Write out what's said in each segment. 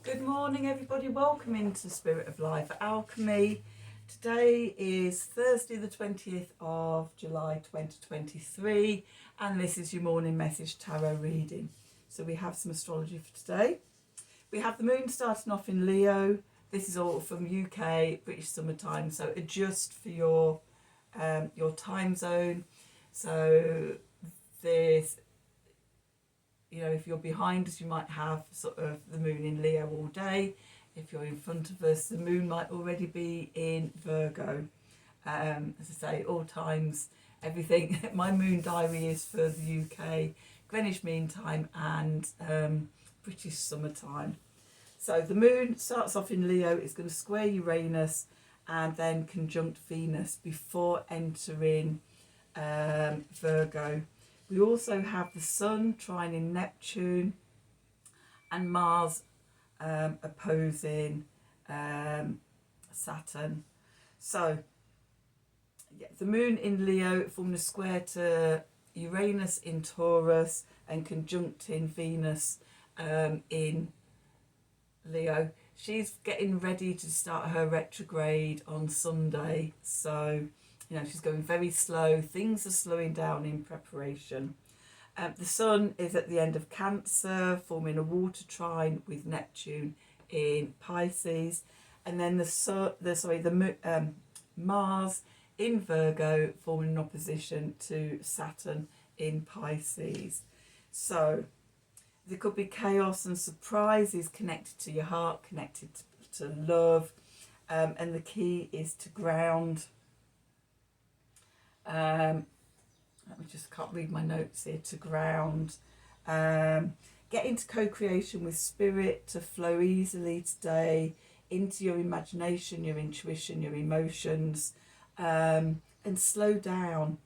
Good morning, everybody. Welcome into Spirit of Life Alchemy. Today is Thursday, the 20th of July 2023, and this is your morning message tarot reading. So, we have some astrology for today. We have the moon starting off in Leo. This is all from UK, British summertime, so adjust for your time zone. So, this, if you're behind us, you might have sort of the moon in Leo all day. If you're in front of us, the moon might already be in Virgo. As I say, all times, everything. My moon diary is for the UK, Greenwich Mean Time, and British summertime. So the moon starts off in Leo. It's going to square Uranus and then conjunct Venus before entering Virgo. We also have the Sun trine in Neptune and Mars opposing Saturn. So, the Moon in Leo forming a square to Uranus in Taurus and conjuncting Venus in Leo. She's getting ready to start her retrograde on Sunday. So, she's going very slow. Things are slowing down in preparation. The Sun is at the end of Cancer, forming a water trine with Neptune in Pisces, and then Mars in Virgo, forming an opposition to Saturn in Pisces. So there could be chaos and surprises connected to your heart, connected to love, and the key is to ground. I just can't read my notes here. To ground, get into co-creation with spirit, to flow easily today into your imagination, your intuition, your emotions, and slow down.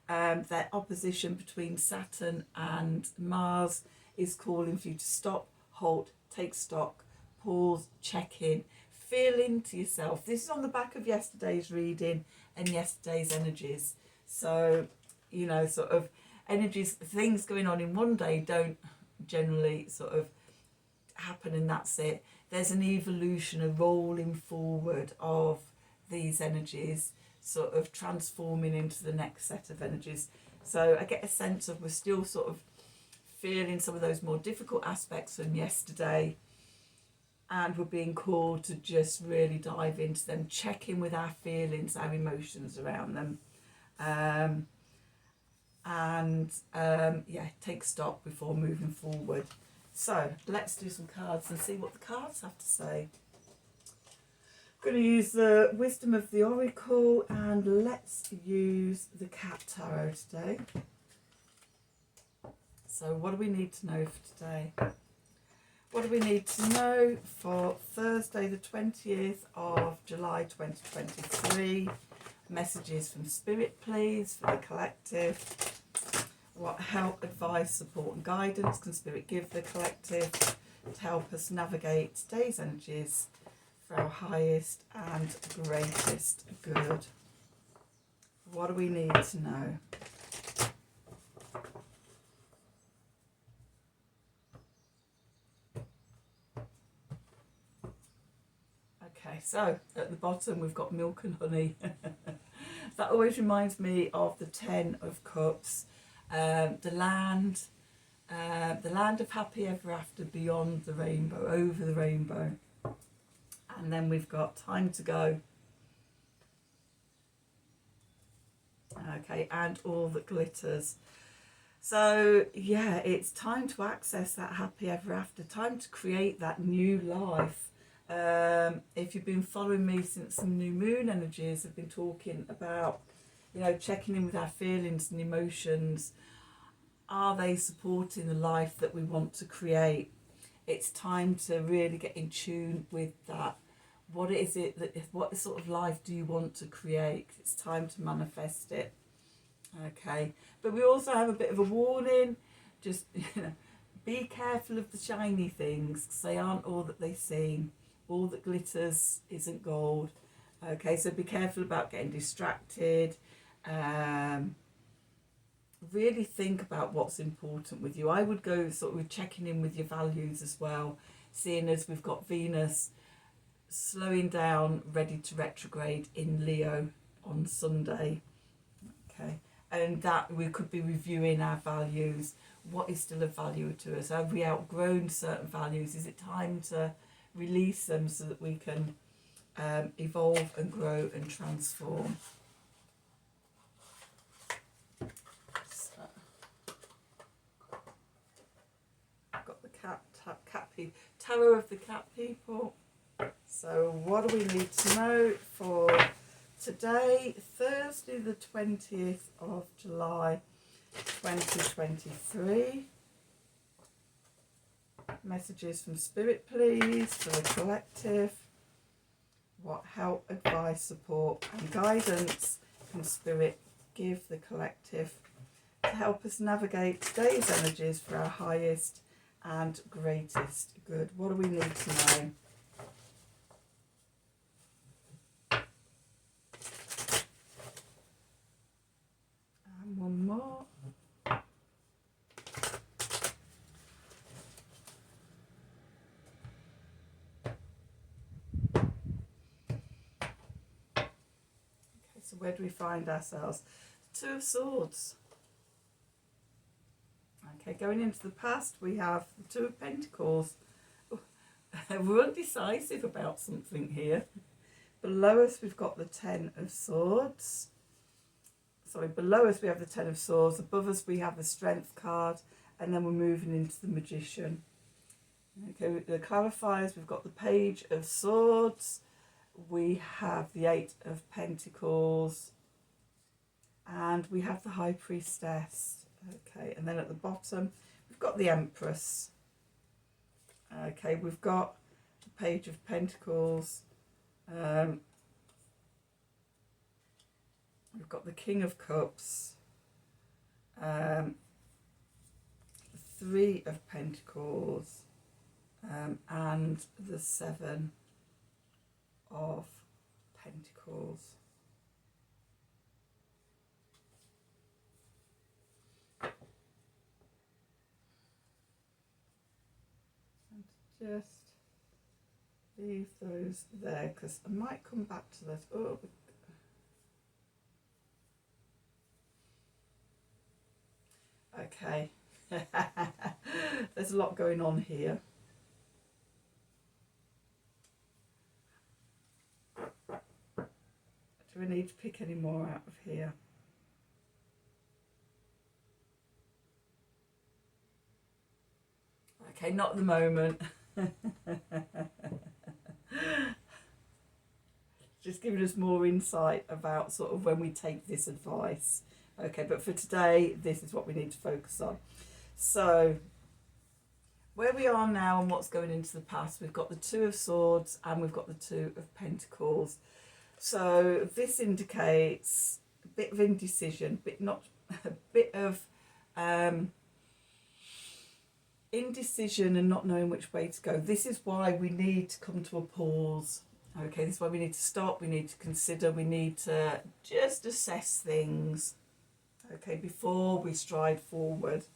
That opposition between Saturn and Mars is calling for you to stop, halt, take stock, pause, check in, feel into yourself. This is on the back of yesterday's reading and yesterday's energies. So, sort of energies, things going on in one day don't generally sort of happen and that's it. There's an evolution, a rolling forward of these energies, sort of transforming into the next set of energies. So I get a sense of we're still sort of feeling some of those more difficult aspects from yesterday, and we're being called to just really dive into them, check in with our feelings, our emotions around them. Take stock before moving forward. So let's do some cards and see what the cards have to say. I'm going to use the Wisdom of the Oracle, and let's use the Cat Tarot today. So what do we need to know for today? What do we need to know for Thursday the 20th of July 2023? Messages from Spirit, please, for the collective. What help, advice, support and guidance can Spirit give the collective to help us navigate today's energies for our highest and greatest good? What do we need to know? Okay, so at the bottom we've got milk and honey. That always reminds me of the 10 of Cups. The land of happy ever after, beyond the rainbow, over the rainbow. And then we've got time to go. Okay, and all that glitters. So yeah, it's time to access that happy ever after, time to create that new life. If you've been following me since some new moon energies, I've been talking about, checking in with our feelings and emotions. Are they supporting the life that we want to create? It's time to really get in tune with that. What sort of life do you want to create? It's time to manifest it. Okay, but we also have a bit of a warning. Just be careful of the shiny things, because they aren't all that they seem. All that glitters isn't gold. Okay, so be careful about getting distracted. Really think about what's important with you. I would go sort of checking in with your values as well. seeing as we've got Venus slowing down, ready to retrograde in Leo on Sunday. Okay, and that we could be reviewing our values. What is still of value to us? Have we outgrown certain values? Is it time to release them so that we can evolve and grow and transform? So, I've got the Tarot of the Cat people. So what do we need to know for today, Thursday the 20th of July 2023? Messages from Spirit, please, for the collective. What help, advice, support and guidance can Spirit give the collective to help us navigate today's energies for our highest and greatest good? What do we need to know? And one more. So where do we find ourselves? Two of Swords. Okay, going into the past, we have the Two of Pentacles. We're undecisive about something here. Below us, we've got the Ten of Swords. Sorry, below us, we have the Ten of Swords. Above us, we have the Strength card. And then we're moving into the Magician. Okay, the clarifiers, we've got the Page of Swords. We have the Eight of Pentacles, and we have the High Priestess. Okay, and then at the bottom we've got the Empress. Okay, we've got the Page of Pentacles, we've got the King of Cups, the Three of Pentacles, and the Seven of Pentacles. And just leave those there because I might come back to that. Oh, okay. There's a lot going on here. Do we need to pick any more out of here? Okay, not at the moment. Just giving us more insight about sort of when we take this advice. Okay, but for today, this is what we need to focus on. So, where we are now and what's going into the past, we've got the Two of Swords and we've got the Two of Pentacles. So this indicates a bit of indecision, a bit of indecision and not knowing which way to go. This is why we need to come to a pause. Okay, this is why we need to stop, we need to consider, we need to just assess things, okay, before we stride forward.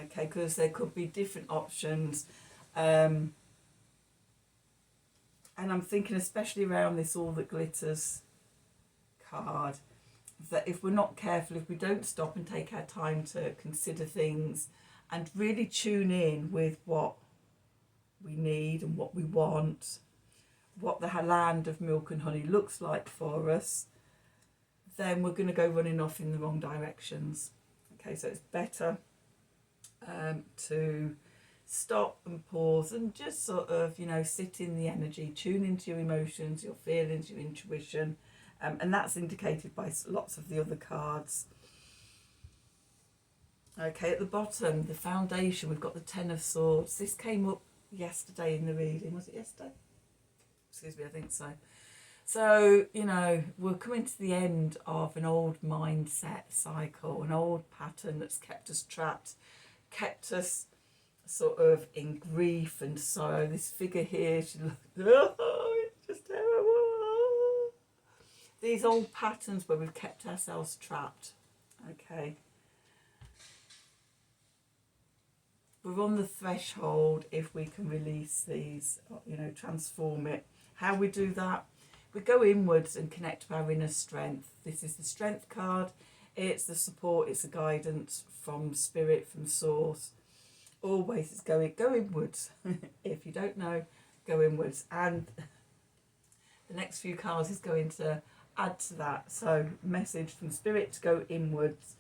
Okay, because there could be different options. And I'm thinking especially around this All That Glitters card, that if we're not careful, if we don't stop and take our time to consider things and really tune in with what we need and what we want, what the land of milk and honey looks like for us, then we're going to go running off in the wrong directions. Okay, so it's better to stop and pause and just sort of, you know, sit in the energy, tune into your emotions, your feelings, your intuition, and that's indicated by lots of the other cards. Okay, at the bottom, the foundation, we've got the Ten of Swords. This came up yesterday in the reading. Was it yesterday? Excuse me, I think so. So, you know, we're coming to the end of an old mindset cycle, an old pattern that's kept us trapped, kept us sort of in grief and sorrow. This figure here, she looks, oh, it's just terrible. These old patterns where we've kept ourselves trapped. Okay. we're on the threshold if we can release these, you know, transform it. How we do that? We go inwards and connect to our inner strength. This is the strength card. It's the support, it's the guidance from spirit, from source. Always it's go inwards. If you don't know, go inwards. And the next few cards is going to add to that. So message from spirit to go inwards.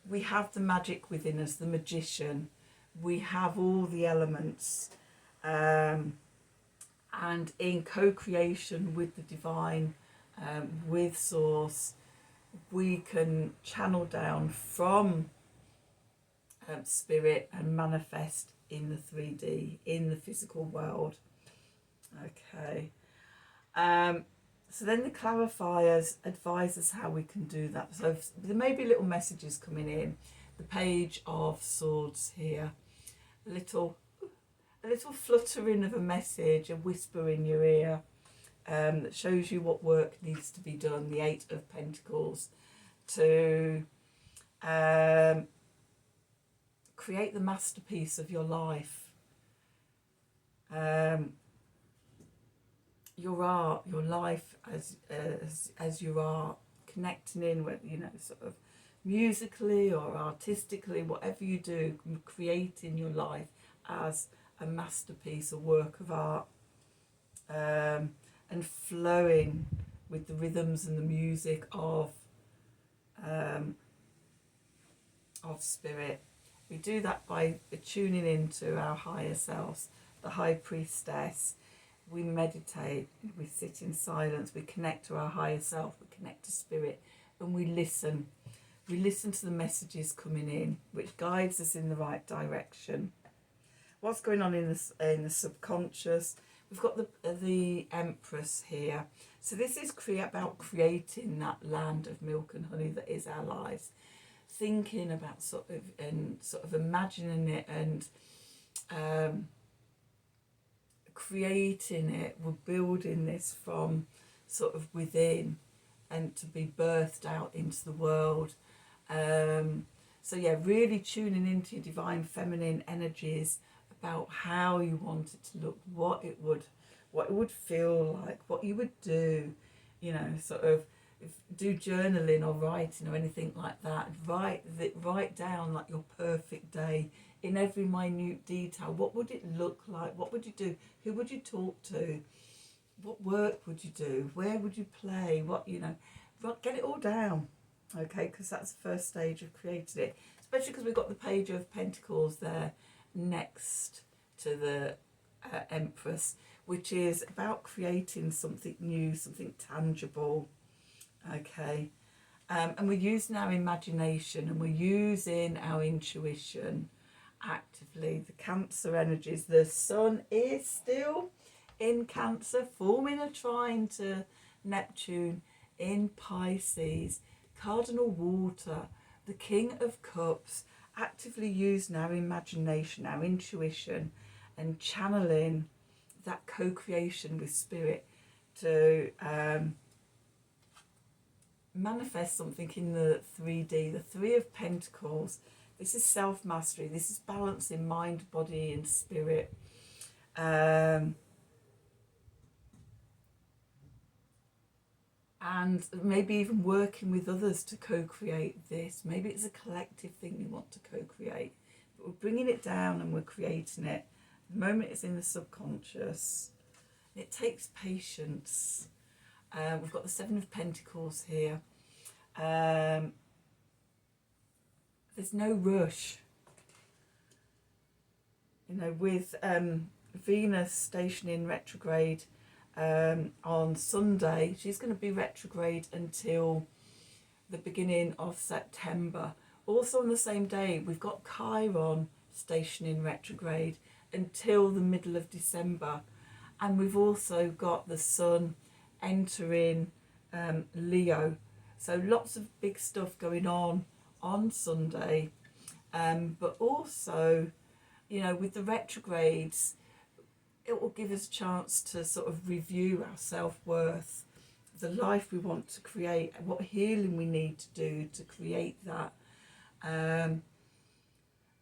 We have the magic within us, the magician. We have all the elements. And in co-creation with the divine, with source, we can channel down from spirit and manifest in the 3D, in the physical world. Okay. So then the clarifiers advise us how we can do that. So there may be little messages coming in. The Page of Swords here. A little fluttering of a message, a whisper in your ear, that shows you what work needs to be done. The Eight of Pentacles, to create the masterpiece of your life. Your art, your life as you are, connecting in with, you know, sort of musically or artistically, whatever you do, creating your life as a masterpiece, a work of art, and flowing with the rhythms and the music of spirit. We do that by tuning into our higher selves, the High Priestess. We meditate, we sit in silence, we connect to our higher self, we connect to spirit, and we listen. We listen to the messages coming in, which guides us in the right direction. What's going on in the subconscious? We've got the Empress here. So this is about creating that land of milk and honey that is our lives. Thinking about sort of imagining it and creating it. We're building this from sort of within and to be birthed out into the world. So yeah, really tuning into your divine feminine energies about how you want it to look, what it would feel like, what you would do, you know, sort of do journaling or writing or anything like that. Write down like your perfect day in every minute detail. What would it look like? What would you do? Who would you talk to? What work would you do? Where would you play? What, you know, get it all down, okay? Because that's the first stage of creating it, especially because we've got the Page of Pentacles there next to the Empress, which is about creating something new, something tangible, okay? And we're using our imagination and we're using our intuition actively. The Cancer energies, the Sun is still in Cancer, forming a trine to Neptune in Pisces, cardinal water, the King of Cups, actively using our imagination, our intuition, and channeling that co-creation with spirit to manifest something in the 3D, the Three of Pentacles. This is self-mastery. This is balancing mind, body, and spirit. And maybe even working with others to co-create this. Maybe it's a collective thing you want to co-create. But we're bringing it down and we're creating it. The moment it's in the subconscious. It takes patience. We've got the Seven of Pentacles here. There's no rush. You know, with Venus stationing retrograde on Sunday, she's going to be retrograde until the beginning of September. Also on the same day, we've got Chiron stationing retrograde until the middle of December. And we've also got the Sun entering Leo. So lots of big stuff going on Sunday. But also, you know, with the retrogrades, it will give us a chance to sort of review our self-worth, the life we want to create, what healing we need to do to create that.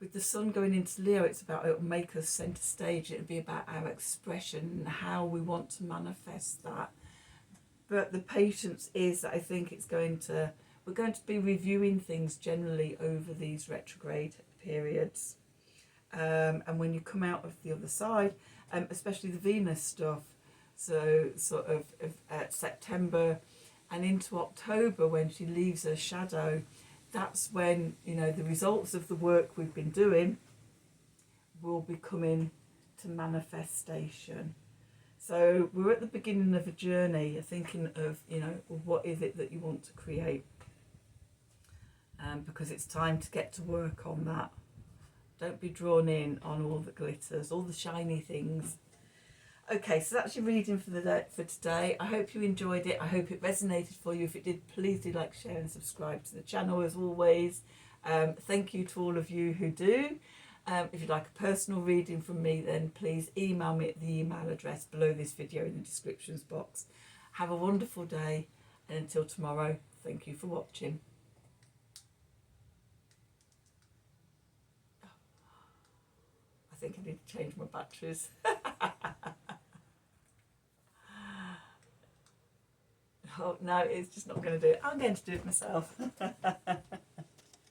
with the sun going into Leo, it's about, it'll make us centre stage. It'll be about our expression and how we want to manifest that. But the patience is that I think we're going to be reviewing things generally over these retrograde periods. And when you come out of the other side, especially the Venus stuff, so sort of September and into October, when she leaves her shadow, that's when, you know, the results of the work we've been doing will be coming to manifestation. So we're at the beginning of a journey, thinking of, you know, what is it that you want to create? Because it's time to get to work on that. Don't be drawn in on all the glitters, all the shiny things. Okay, so that's your reading for today. I hope you enjoyed it. I hope it resonated for you. If it did, please do like, share and subscribe to the channel as always. Thank you to all of you who do. If you'd like a personal reading from me, then please email me at the email address below this video in the descriptions box. Have a wonderful day, and until tomorrow, thank you for watching. I think I need to change my batteries. Oh no, it's just not going to do it. I'm going to do it myself.